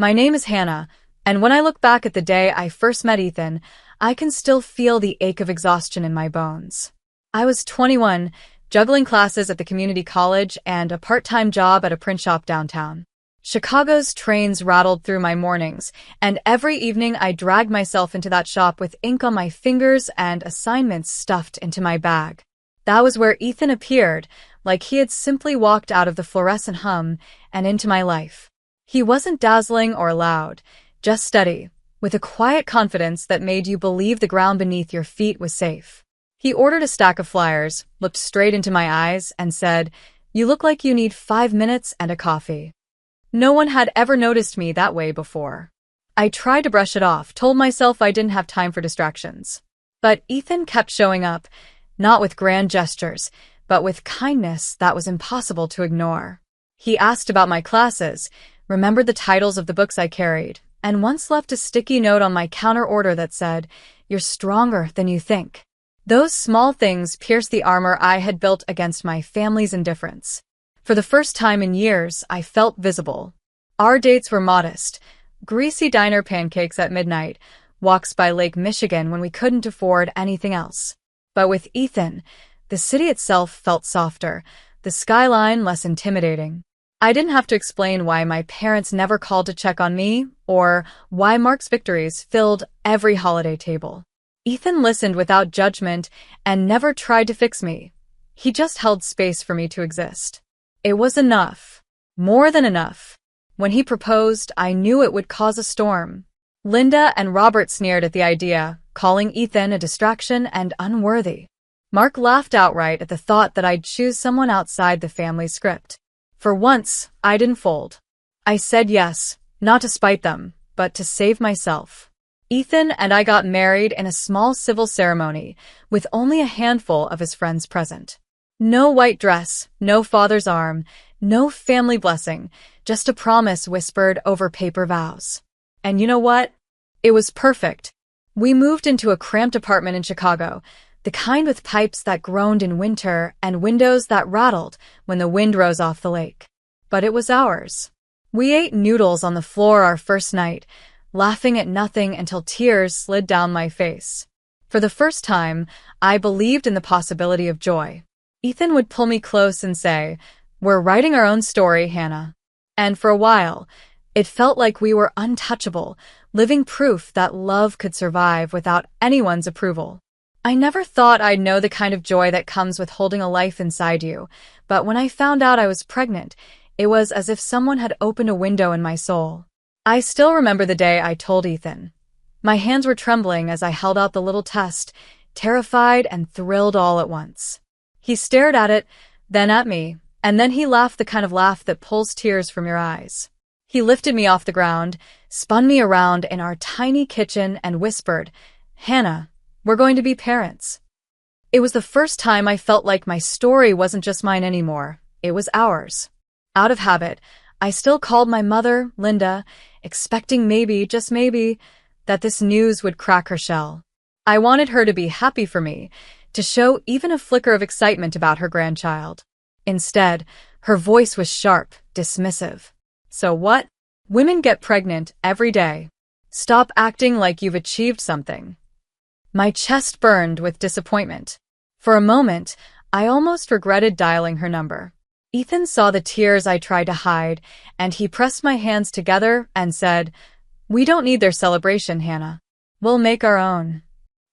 My name is Hannah, and when I look back at the day I first met Ethan, I can still feel the ache of exhaustion in my bones. I was 21, juggling classes at the community college and a part-time job at a print shop downtown. Chicago's trains rattled through my mornings, and every evening I dragged myself into that shop with ink on my fingers and assignments stuffed into my bag. That was where Ethan appeared, like he had simply walked out of the fluorescent hum and into my life. He wasn't dazzling or loud, just steady, with a quiet confidence that made you believe the ground beneath your feet was safe. He ordered a stack of flyers, looked straight into my eyes, and said, "You look like you need 5 minutes and a coffee." No one had ever noticed me that way before. I tried to brush it off, told myself I didn't have time for distractions. But Ethan kept showing up, not with grand gestures, but with kindness that was impossible to ignore. He asked about my classes, remembered the titles of the books I carried, and once left a sticky note on my counter order that said, "You're stronger than you think." Those small things pierced the armor I had built against my family's indifference. For the first time in years, I felt visible. Our dates were modest: greasy diner pancakes at midnight, walks by Lake Michigan when we couldn't afford anything else. But with Ethan, the city itself felt softer, the skyline less intimidating. I didn't have to explain why my parents never called to check on me, or why Mark's victories filled every holiday table. Ethan listened without judgment and never tried to fix me. He just held space for me to exist. It was enough. More than enough. When he proposed, I knew it would cause a storm. Linda and Robert sneered at the idea, calling Ethan a distraction and unworthy. Mark laughed outright at the thought that I'd choose someone outside the family script. For once, I didn't fold. I said yes, not to spite them, but to save myself. Ethan and I got married in a small civil ceremony, with only a handful of his friends present. No white dress, no father's arm, no family blessing, just a promise whispered over paper vows. And you know what? It was perfect. We moved into a cramped apartment in Chicago, the kind with pipes that groaned in winter and windows that rattled when the wind rose off the lake. But it was ours. We ate noodles on the floor our first night, laughing at nothing until tears slid down my face. For the first time, I believed in the possibility of joy. Ethan would pull me close and say, "We're writing our own story, Hannah." And for a while, it felt like we were untouchable, living proof that love could survive without anyone's approval. I never thought I'd know the kind of joy that comes with holding a life inside you, but when I found out I was pregnant, it was as if someone had opened a window in my soul. I still remember the day I told Ethan. My hands were trembling as I held out the little test, terrified and thrilled all at once. He stared at it, then at me, and then he laughed, the kind of laugh that pulls tears from your eyes. He lifted me off the ground, spun me around in our tiny kitchen, and whispered, "Hannah, we're going to be parents." It was the first time I felt like my story wasn't just mine anymore, it was ours. Out of habit, I still called my mother, Linda, expecting maybe, just maybe, that this news would crack her shell. I wanted her to be happy for me, to show even a flicker of excitement about her grandchild. Instead, her voice was sharp, dismissive. "So what? Women get pregnant every day. Stop acting like you've achieved something." My chest burned with disappointment. For a moment, I almost regretted dialing her number. Ethan saw the tears I tried to hide, and he pressed my hands together and said, "We don't need their celebration, Hannah. We'll make our own."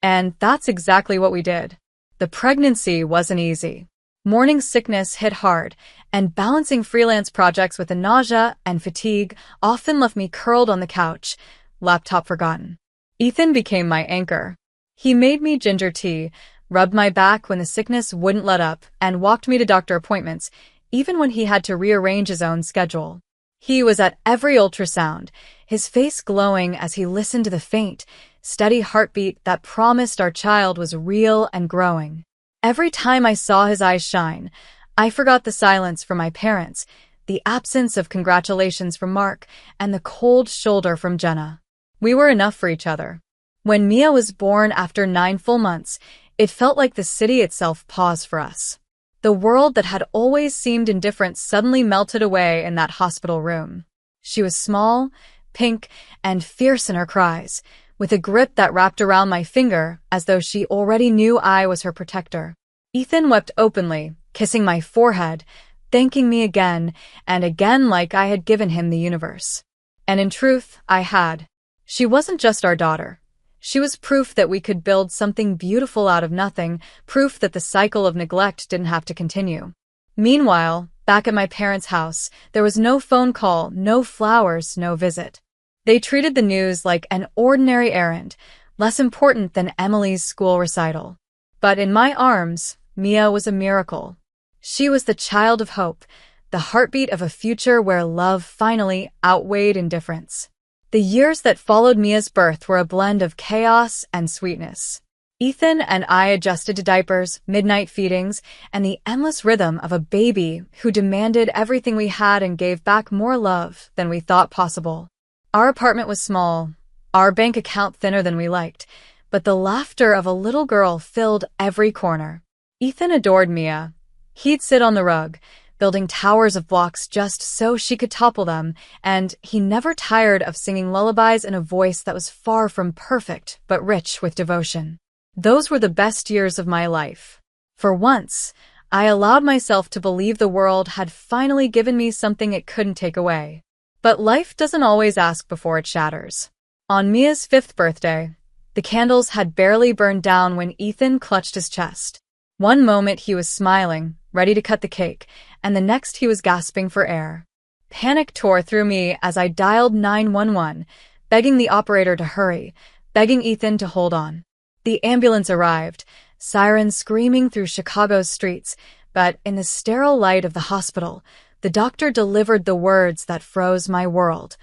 And that's exactly what we did. The pregnancy wasn't easy. Morning sickness hit hard, and balancing freelance projects with the nausea and fatigue often left me curled on the couch, laptop forgotten. Ethan became my anchor. He made me ginger tea, rubbed my back when the sickness wouldn't let up, and walked me to doctor appointments, even when he had to rearrange his own schedule. He was at every ultrasound, his face glowing as he listened to the faint, steady heartbeat that promised our child was real and growing. Every time I saw his eyes shine, I forgot the silence from my parents, the absence of congratulations from Mark, and the cold shoulder from Jenna. We were enough for each other. When Mia was born after 9 full months, it felt like the city itself paused for us. The world that had always seemed indifferent suddenly melted away in that hospital room. She was small, pink, and fierce in her cries, with a grip that wrapped around my finger as though she already knew I was her protector. Ethan wept openly, kissing my forehead, thanking me again and again like I had given him the universe. And in truth, I had. She wasn't just our daughter. She was proof that we could build something beautiful out of nothing, proof that the cycle of neglect didn't have to continue. Meanwhile, back at my parents' house, there was no phone call, no flowers, no visit. They treated the news like an ordinary errand, less important than Emily's school recital. But in my arms, Mia was a miracle. She was the child of hope, the heartbeat of a future where love finally outweighed indifference. The years that followed Mia's birth were a blend of chaos and sweetness. Ethan and I adjusted to diapers, midnight feedings, and the endless rhythm of a baby who demanded everything we had and gave back more love than we thought possible. Our apartment was small, our bank account thinner than we liked, but the laughter of a little girl filled every corner. Ethan adored Mia. He'd sit on the rug, building towers of blocks just so she could topple them, and he never tired of singing lullabies in a voice that was far from perfect but rich with devotion. Those were the best years of my life. For once, I allowed myself to believe the world had finally given me something it couldn't take away. But life doesn't always ask before it shatters. On Mia's 5th birthday, the candles had barely burned down when Ethan clutched his chest. One moment he was smiling, ready to cut the cake, and the next he was gasping for air. Panic tore through me as I dialed 911, begging the operator to hurry, begging Ethan to hold on. The ambulance arrived, sirens screaming through Chicago's streets, but in the sterile light of the hospital, the doctor delivered the words that froze my world.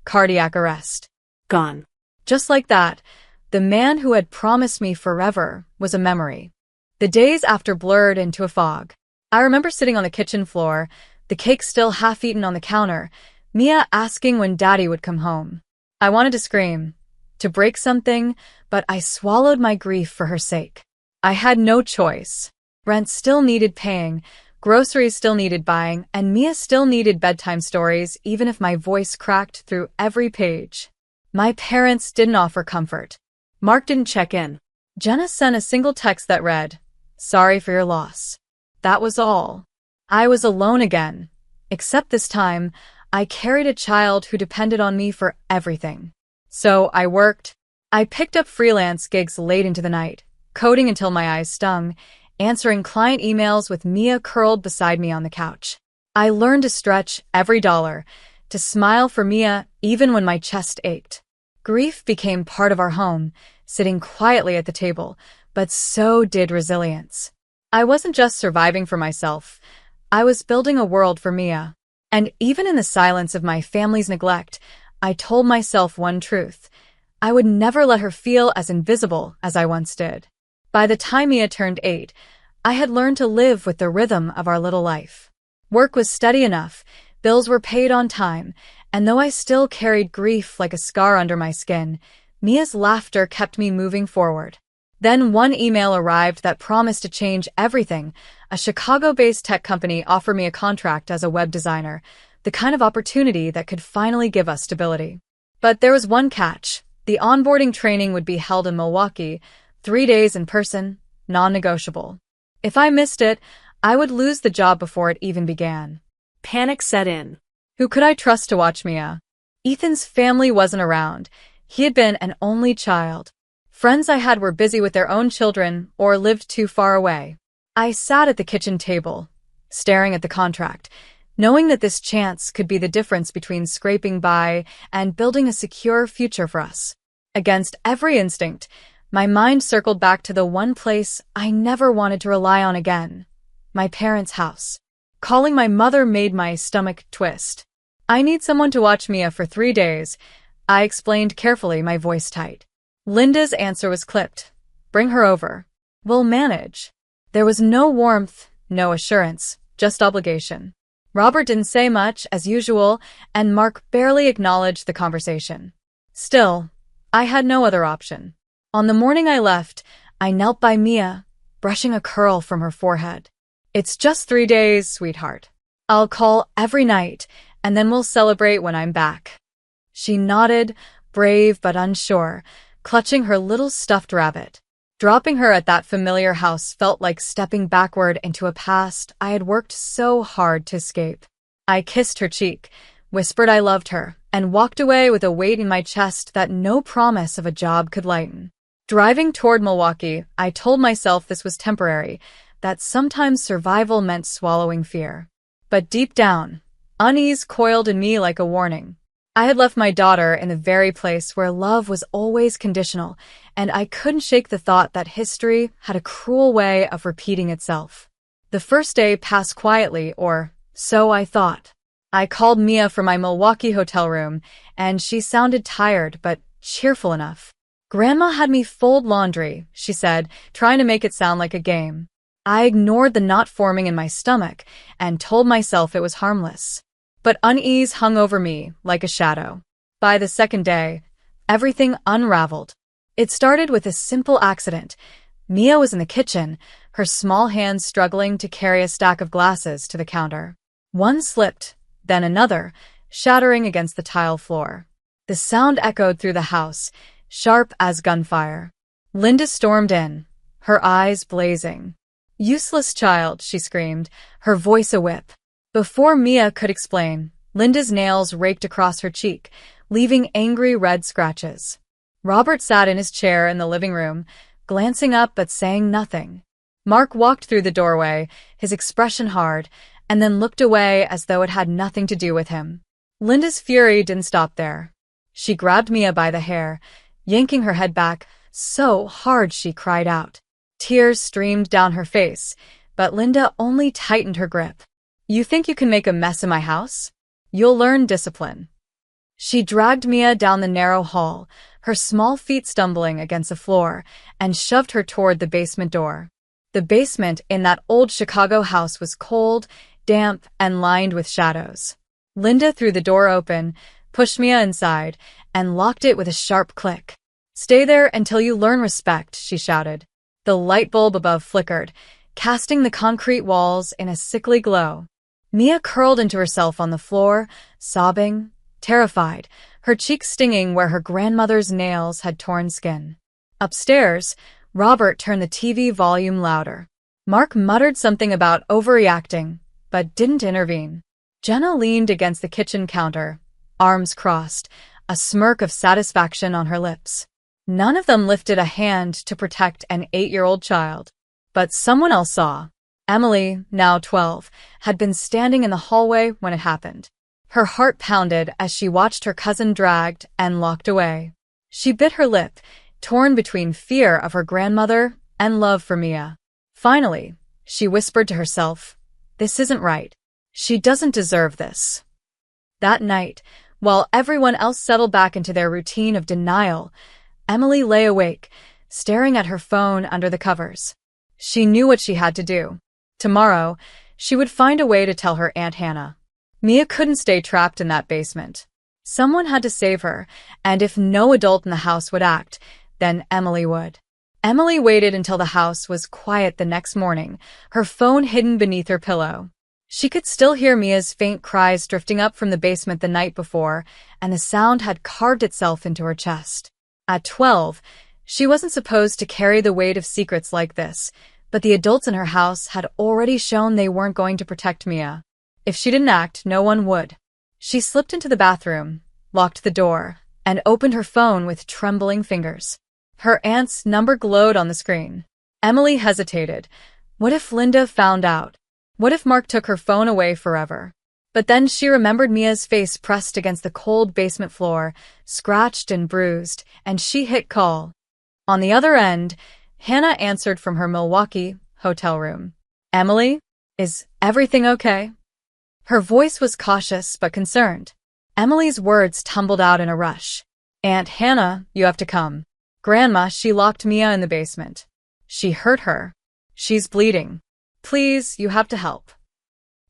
Cardiac arrest. Gone. Just like that, the man who had promised me forever was a memory. The days after blurred into a fog. I remember sitting on the kitchen floor, the cake still half-eaten on the counter, Mia asking when Daddy would come home. I wanted to scream, to break something, but I swallowed my grief for her sake. I had no choice. Rent still needed paying, groceries still needed buying, and Mia still needed bedtime stories, even if my voice cracked through every page. My parents didn't offer comfort. Mark didn't check in. Jenna sent a single text that read, "Sorry for your loss." That was all. I was alone again. Except this time, I carried a child who depended on me for everything. So I worked. I picked up freelance gigs late into the night, coding until my eyes stung, answering client emails with Mia curled beside me on the couch. I learned to stretch every dollar, to smile for Mia even when my chest ached. Grief became part of our home, sitting quietly at the table, but so did resilience. I wasn't just surviving for myself, I was building a world for Mia. And even in the silence of my family's neglect, I told myself one truth. I would never let her feel as invisible as I once did. By the time Mia turned 8, I had learned to live with the rhythm of our little life. Work was steady enough, bills were paid on time, and though I still carried grief like a scar under my skin, Mia's laughter kept me moving forward. Then one email arrived that promised to change everything. A Chicago-based tech company offered me a contract as a web designer, the kind of opportunity that could finally give us stability. But there was one catch. The onboarding training would be held in Milwaukee, 3 days in person, non-negotiable. If I missed it, I would lose the job before it even began. Panic set in. Who could I trust to watch Mia? Ethan's family wasn't around. He had been an only child. Friends I had were busy with their own children or lived too far away. I sat at the kitchen table, staring at the contract, knowing that this chance could be the difference between scraping by and building a secure future for us. Against every instinct, my mind circled back to the one place I never wanted to rely on again, my parents' house. Calling my mother made my stomach twist. "I need someone to watch Mia for 3 days," I explained carefully, my voice tight. Linda's answer was clipped. "Bring her over. We'll manage." There was no warmth, no assurance, just obligation. Robert didn't say much, as usual, and Mark barely acknowledged the conversation. Still, I had no other option. On the morning I left, I knelt by Mia, brushing a curl from her forehead. "It's just 3 days, sweetheart. I'll call every night, and then we'll celebrate when I'm back." She nodded, brave but unsure, clutching her little stuffed rabbit. Dropping her at that familiar house felt like stepping backward into a past I had worked so hard to escape. I kissed her cheek, whispered I loved her, and walked away with a weight in my chest that no promise of a job could lighten. Driving toward Milwaukee, I told myself this was temporary, that sometimes survival meant swallowing fear. But deep down, unease coiled in me like a warning. I had left my daughter in the very place where love was always conditional, and I couldn't shake the thought that history had a cruel way of repeating itself. The first day passed quietly, or so I thought. I called Mia from my Milwaukee hotel room, and she sounded tired but cheerful enough. "Grandma had me fold laundry," she said, trying to make it sound like a game. I ignored the knot forming in my stomach and told myself it was harmless. But unease hung over me like a shadow. By the second day, everything unraveled. It started with a simple accident. Mia was in the kitchen, her small hands struggling to carry a stack of glasses to the counter. One slipped, then another, shattering against the tile floor. The sound echoed through the house, sharp as gunfire. Linda stormed in, her eyes blazing. "Useless child," she screamed, her voice a whip. Before Mia could explain, Linda's nails raked across her cheek, leaving angry red scratches. Robert sat in his chair in the living room, glancing up but saying nothing. Mark walked through the doorway, his expression hard, and then looked away as though it had nothing to do with him. Linda's fury didn't stop there. She grabbed Mia by the hair, yanking her head back so hard she cried out. Tears streamed down her face, but Linda only tightened her grip. "You think you can make a mess in my house? You'll learn discipline." She dragged Mia down the narrow hall, her small feet stumbling against the floor, and shoved her toward the basement door. The basement in that old Chicago house was cold, damp, and lined with shadows. Linda threw the door open, pushed Mia inside, and locked it with a sharp click. "Stay there until you learn respect," she shouted. The light bulb above flickered, casting the concrete walls in a sickly glow. Mia curled into herself on the floor, sobbing, terrified, her cheeks stinging where her grandmother's nails had torn skin. Upstairs, Robert turned the TV volume louder. Mark muttered something about overreacting, but didn't intervene. Jenna leaned against the kitchen counter, arms crossed, a smirk of satisfaction on her lips. None of them lifted a hand to protect an 8-year-old child. But someone else saw. Emily, now 12, had been standing in the hallway when it happened. Her heart pounded as she watched her cousin dragged and locked away. She bit her lip, torn between fear of her grandmother and love for Mia. Finally, she whispered to herself, "This isn't right. She doesn't deserve this." That night, while everyone else settled back into their routine of denial, Emily lay awake, staring at her phone under the covers. She knew what she had to do. Tomorrow, she would find a way to tell her Aunt Hannah. Mia couldn't stay trapped in that basement. Someone had to save her, and if no adult in the house would act, then Emily would. Emily waited until the house was quiet the next morning, her phone hidden beneath her pillow. She could still hear Mia's faint cries drifting up from the basement the night before, and the sound had carved itself into her chest. At 12, she wasn't supposed to carry the weight of secrets like this, but the adults in her house had already shown they weren't going to protect Mia. If she didn't act, no one would. She slipped into the bathroom, locked the door, and opened her phone with trembling fingers. Her aunt's number glowed on the screen. Emily hesitated. What if Linda found out? What if Mark took her phone away forever? But then she remembered Mia's face pressed against the cold basement floor, scratched and bruised, and she hit call. On the other end, Hannah answered from her Milwaukee hotel room. "Emily, is everything okay?" Her voice was cautious but concerned. Emily's words tumbled out in a rush. "Aunt Hannah, you have to come. Grandma, she locked Mia in the basement. She hurt her. She's bleeding. Please, you have to help."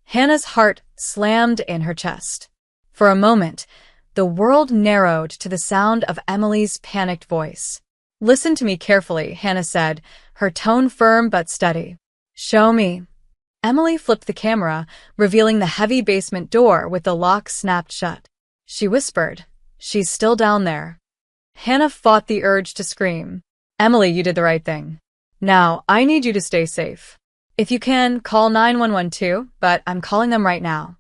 Hannah's heart slammed in her chest. For a moment, the world narrowed to the sound of Emily's panicked voice. "Listen to me carefully," Hannah said, her tone firm but steady. "Show me." Emily flipped the camera, revealing the heavy basement door with the lock snapped shut. She whispered, She's still down there. Hannah fought the urge to scream. Emily, you did the right thing. Now, I need you to stay safe. If you can, call 911 too, but I'm calling them right now.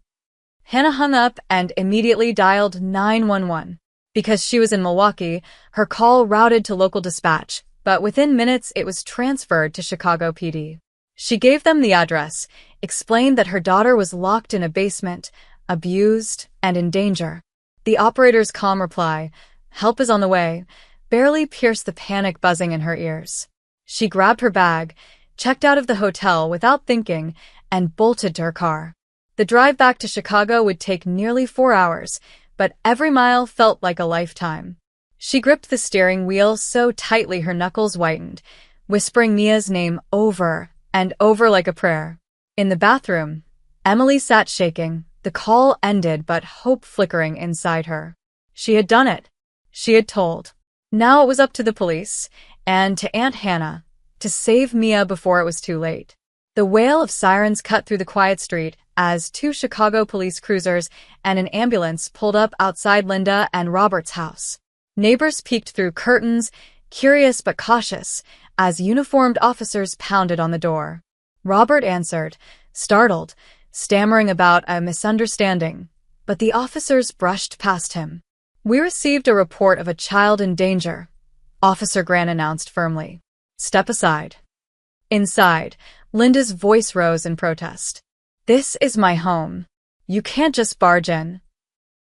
Hannah hung up and immediately dialed 911. Because she was in Milwaukee, her call routed to local dispatch, but within minutes it was transferred to Chicago PD. She gave them the address, explained that her daughter was locked in a basement, abused, and in danger. The operator's calm reply, "Help is on the way," barely pierced the panic buzzing in her ears. She grabbed her bag, checked out of the hotel without thinking, and bolted to her car. The drive back to Chicago would take nearly 4 hours, but every mile felt like a lifetime. She gripped the steering wheel so tightly her knuckles whitened, whispering Mia's name over and over like a prayer. In the bathroom, Emily sat shaking. The call ended, but hope flickering inside her. She had done it. She had told. Now it was up to the police, and to Aunt Hannah, to save Mia before it was too late. The wail of sirens cut through the quiet street as 2 Chicago police cruisers and an ambulance pulled up outside Linda and Robert's house. Neighbors peeked through curtains, curious but cautious, as uniformed officers pounded on the door. Robert answered, startled, stammering about a misunderstanding, but the officers brushed past him. "We received a report of a child in danger," Officer Grant announced firmly. "Step aside." Inside, Linda's voice rose in protest. "This is my home. You can't just barge in."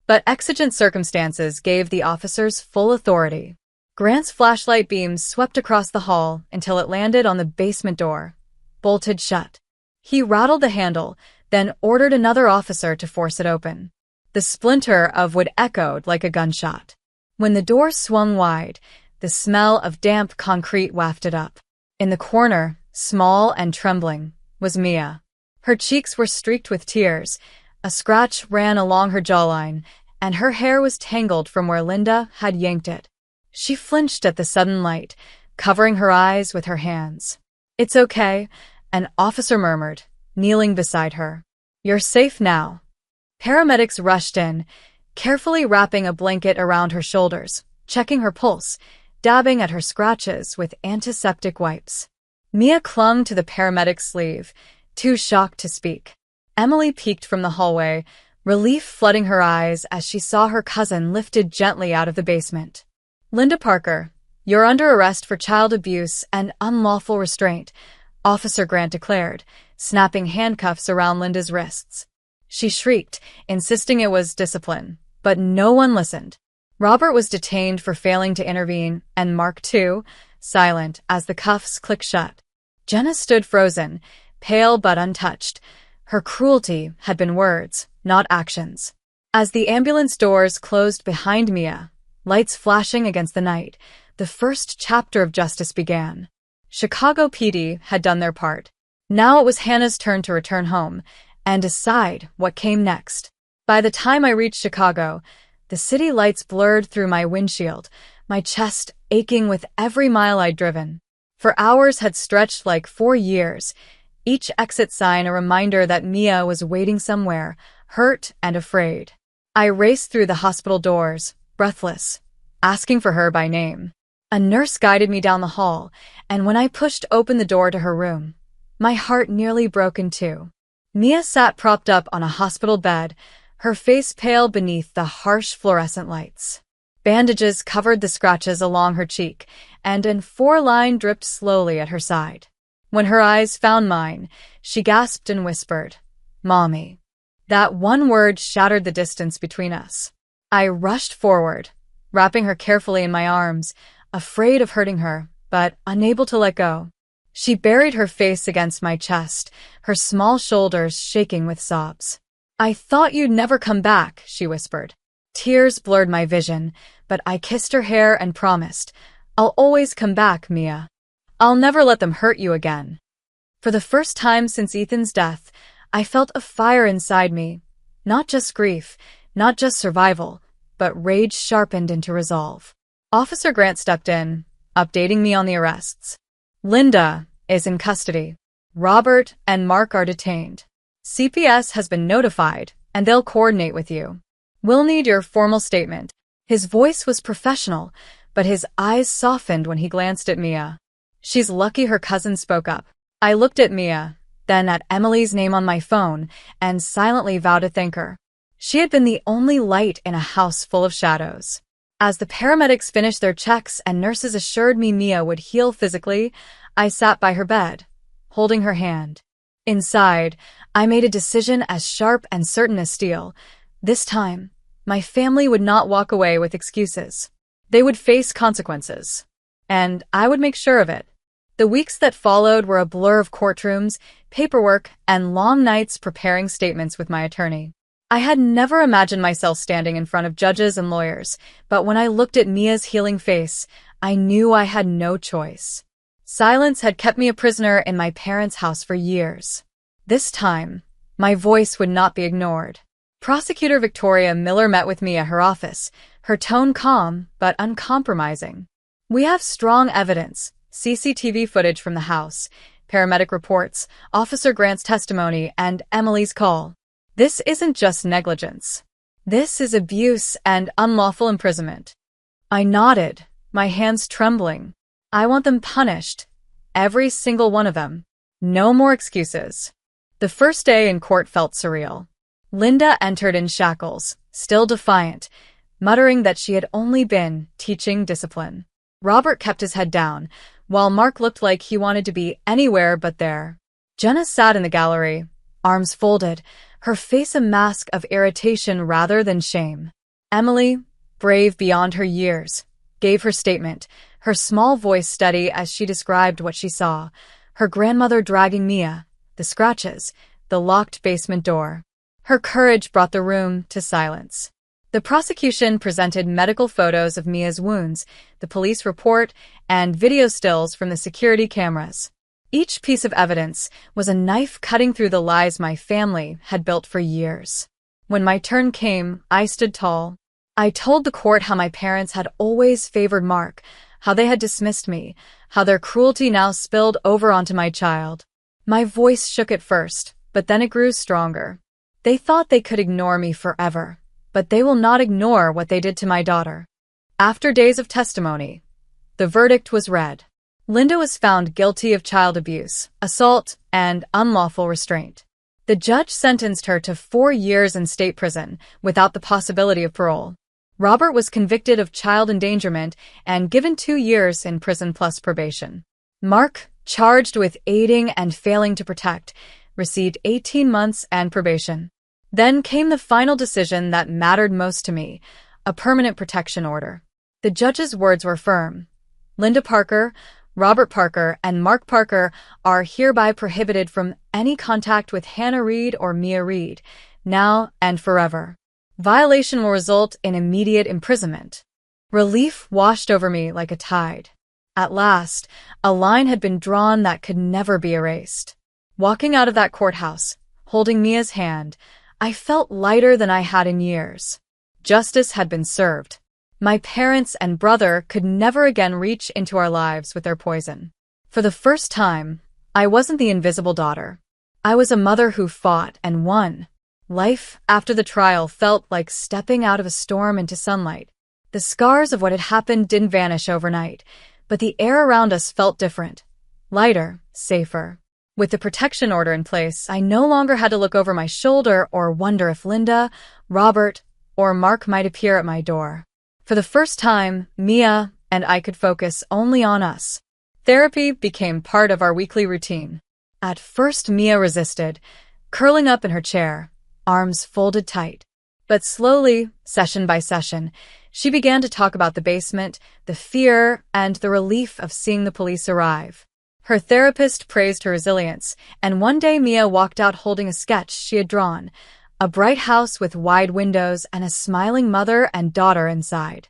But exigent circumstances gave the officers full authority. Grant's flashlight beams swept across the hall until it landed on the basement door, bolted shut. He rattled the handle, then ordered another officer to force it open. The splinter of wood echoed like a gunshot. When the door swung wide, the smell of damp concrete wafted up. In the corner, small and trembling, was Mia. Her cheeks were streaked with tears, a scratch ran along her jawline, and her hair was tangled from where Linda had yanked it. She flinched at the sudden light, covering her eyes with her hands. "It's okay," an officer murmured, kneeling beside her. "You're safe now." Paramedics rushed in, carefully wrapping a blanket around her shoulders, checking her pulse, dabbing at her scratches with antiseptic wipes. Mia clung to the paramedic's sleeve, too shocked to speak. Emily peeked from the hallway, relief flooding her eyes as she saw her cousin lifted gently out of the basement. "Linda Parker, you're under arrest for child abuse and unlawful restraint," Officer Grant declared, snapping handcuffs around Linda's wrists. She shrieked, insisting it was discipline, but no one listened. Robert was detained for failing to intervene, and Mark, too, silent as the cuffs clicked shut. Jenna stood frozen, pale but untouched. Her cruelty had been words, not actions. As the ambulance doors closed behind Mia, lights flashing against the night, the first chapter of justice began. Chicago PD had done their part. Now it was Hannah's turn to return home and decide what came next. By the time I reached Chicago, the city lights blurred through my windshield, my chest aching with every mile I'd driven. For hours had stretched like 4 years, each exit sign a reminder that Mia was waiting somewhere, hurt and afraid. I raced through the hospital doors, breathless, asking for her by name. A nurse guided me down the hall, and when I pushed open the door to her room, my heart nearly broke in two. Mia sat propped up on a hospital bed, her face pale beneath the harsh fluorescent lights. Bandages covered the scratches along her cheek, and an 4-line dripped slowly at her side. When her eyes found mine, she gasped and whispered, "Mommy." That one word shattered the distance between us. I rushed forward, wrapping her carefully in my arms, afraid of hurting her, but unable to let go. She buried her face against my chest, her small shoulders shaking with sobs. "I thought you'd never come back," she whispered. Tears blurred my vision, but I kissed her hair and promised, "I'll always come back, Mia. I'll never let them hurt you again." For the first time since Ethan's death, I felt a fire inside me. Not just grief, not just survival, but rage sharpened into resolve. Officer Grant stepped in, updating me on the arrests. "Linda is in custody. Robert and Mark are detained. CPS has been notified, and they'll coordinate with you. We'll need your formal statement." His voice was professional, but his eyes softened when he glanced at Mia. "She's lucky her cousin spoke up." I looked at Mia, then at Emily's name on my phone, and silently vowed to thank her. She had been the only light in a house full of shadows. As the paramedics finished their checks and nurses assured me Mia would heal physically, I sat by her bed, holding her hand. Inside, I made a decision as sharp and certain as steel. This time, my family would not walk away with excuses. They would face consequences. And I would make sure of it. The weeks that followed were a blur of courtrooms, paperwork, and long nights preparing statements with my attorney. I had never imagined myself standing in front of judges and lawyers, but when I looked at Mia's healing face, I knew I had no choice. Silence had kept me a prisoner in my parents' house for years. This time, my voice would not be ignored. Prosecutor Victoria Miller met with me at her office, her tone calm but uncompromising. "We have strong evidence, CCTV footage from the house, paramedic reports, Officer Grant's testimony, and Emily's call. This isn't just negligence. This is abuse and unlawful imprisonment." I nodded, my hands trembling. "I want them punished. Every single one of them. No more excuses." The first day in court felt surreal. Linda entered in shackles, still defiant, muttering that she had only been teaching discipline. Robert kept his head down, while Mark looked like he wanted to be anywhere but there. Jenna sat in the gallery, arms folded, her face a mask of irritation rather than shame. Emily, brave beyond her years, gave her statement, her small voice steady as she described what she saw, her grandmother dragging Mia, the scratches, the locked basement door. Her courage brought the room to silence. The prosecution presented medical photos of Mia's wounds, the police report, and video stills from the security cameras. Each piece of evidence was a knife cutting through the lies my family had built for years. When my turn came, I stood tall. I told the court how my parents had always favored Mark, how they had dismissed me, how their cruelty now spilled over onto my child. My voice shook at first, but then it grew stronger. They thought they could ignore me forever, but they will not ignore what they did to my daughter. After days of testimony, the verdict was read. Linda was found guilty of child abuse, assault, and unlawful restraint. The judge sentenced her to 4 years in state prison without the possibility of parole. Robert was convicted of child endangerment and given 2 years in prison plus probation. Mark, charged with aiding and failing to protect, received 18 months and probation. Then came the final decision that mattered most to me, a permanent protection order. The judge's words were firm. Linda Parker, Robert Parker, and Mark Parker are hereby prohibited from any contact with Hannah Reed or Mia Reed, now and forever. Violation will result in immediate imprisonment. Relief washed over me like a tide. At last, a line had been drawn that could never be erased. Walking out of that courthouse, holding Mia's hand, I felt lighter than I had in years. Justice had been served. My parents and brother could never again reach into our lives with their poison. For the first time, I wasn't the invisible daughter. I was a mother who fought and won. Life after the trial felt like stepping out of a storm into sunlight. The scars of what had happened didn't vanish overnight, but the air around us felt different. Lighter, safer. With the protection order in place, I no longer had to look over my shoulder or wonder if Linda, Robert, or Mark might appear at my door. For the first time, Mia and I could focus only on us. Therapy became part of our weekly routine. At first, Mia resisted, curling up in her chair, arms folded tight. But slowly, session by session, she began to talk about the basement, the fear, and the relief of seeing the police arrive. Her therapist praised her resilience, and one day Mia walked out holding a sketch she had drawn, a bright house with wide windows and a smiling mother and daughter inside.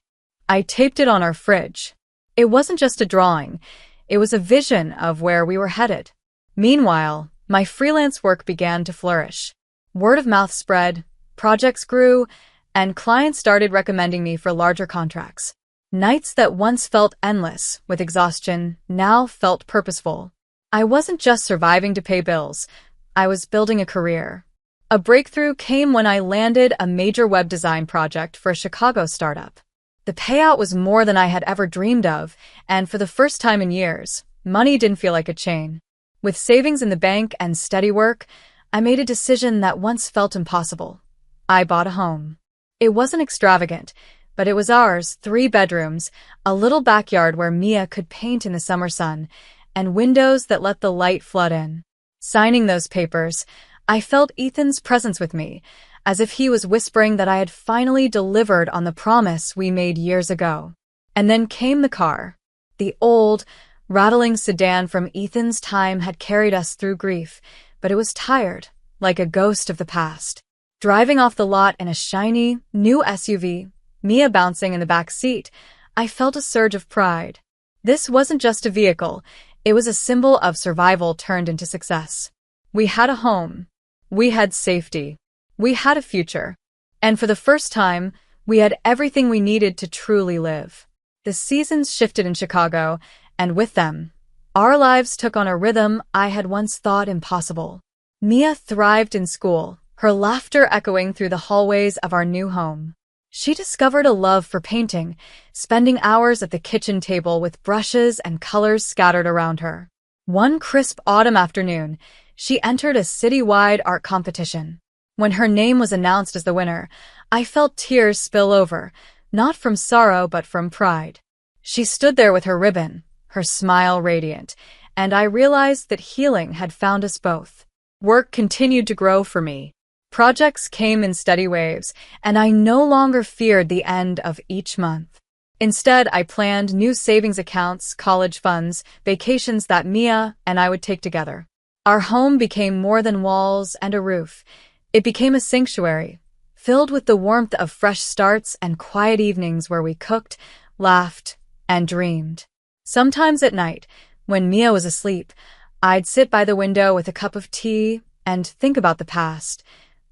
I taped it on our fridge. It wasn't just a drawing, it was a vision of where we were headed. Meanwhile, my freelance work began to flourish. Word of mouth spread, projects grew, and clients started recommending me for larger contracts. Nights that once felt endless with exhaustion now felt purposeful. I wasn't just surviving to pay bills, I was building a career. A breakthrough came when I landed a major web design project for a Chicago startup. The payout was more than I had ever dreamed of, and for the first time in years, money didn't feel like a chain. With savings in the bank and steady work, I made a decision that once felt impossible. I bought a home. It wasn't extravagant, but it was ours, 3 bedrooms, a little backyard where Mia could paint in the summer sun, and windows that let the light flood in. Signing those papers, I felt Ethan's presence with me, as if he was whispering that I had finally delivered on the promise we made years ago. And then came the car. The old, rattling sedan from Ethan's time had carried us through grief, but it was tired, like a ghost of the past. Driving off the lot in a shiny, new SUV, Mia bouncing in the back seat, I felt a surge of pride. This wasn't just a vehicle, it was a symbol of survival turned into success. We had a home. We had safety. We had a future. And for the first time, we had everything we needed to truly live. The seasons shifted in Chicago, and with them, our lives took on a rhythm I had once thought impossible. Mia thrived in school, her laughter echoing through the hallways of our new home. She discovered a love for painting, spending hours at the kitchen table with brushes and colors scattered around her. One crisp autumn afternoon, she entered a citywide art competition. When her name was announced as the winner, I felt tears spill over, not from sorrow but from pride. She stood there with her ribbon, her smile radiant, and I realized that healing had found us both. Work continued to grow for me. Projects came in steady waves, and I no longer feared the end of each month. Instead, I planned new savings accounts, college funds, vacations that Mia and I would take together. Our home became more than walls and a roof. It became a sanctuary, filled with the warmth of fresh starts and quiet evenings where we cooked, laughed, and dreamed. Sometimes at night, when Mia was asleep, I'd sit by the window with a cup of tea and think about the past,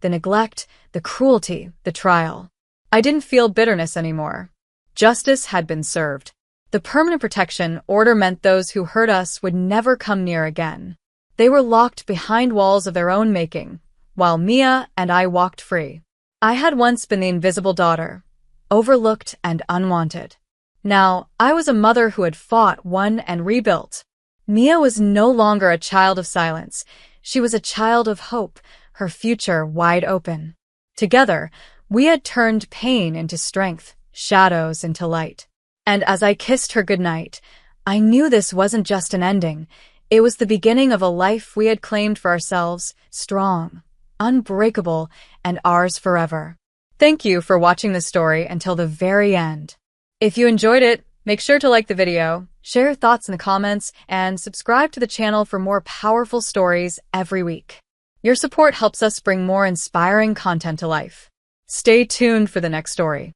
the neglect, the cruelty, the trial. I didn't feel bitterness anymore. Justice had been served. The permanent protection order meant those who hurt us would never come near again. They were locked behind walls of their own making, while Mia and I walked free. I had once been the invisible daughter, overlooked and unwanted. Now, I was a mother who had fought, won, and rebuilt. Mia was no longer a child of silence. She was a child of hope, her future wide open. Together, we had turned pain into strength, shadows into light. And as I kissed her goodnight, I knew this wasn't just an ending. It was the beginning of a life we had claimed for ourselves, strong, unbreakable, and ours forever. Thank you for watching this story until the very end. If you enjoyed it, make sure to like the video, share your thoughts in the comments, and subscribe to the channel for more powerful stories every week. Your support helps us bring more inspiring content to life. Stay tuned for the next story.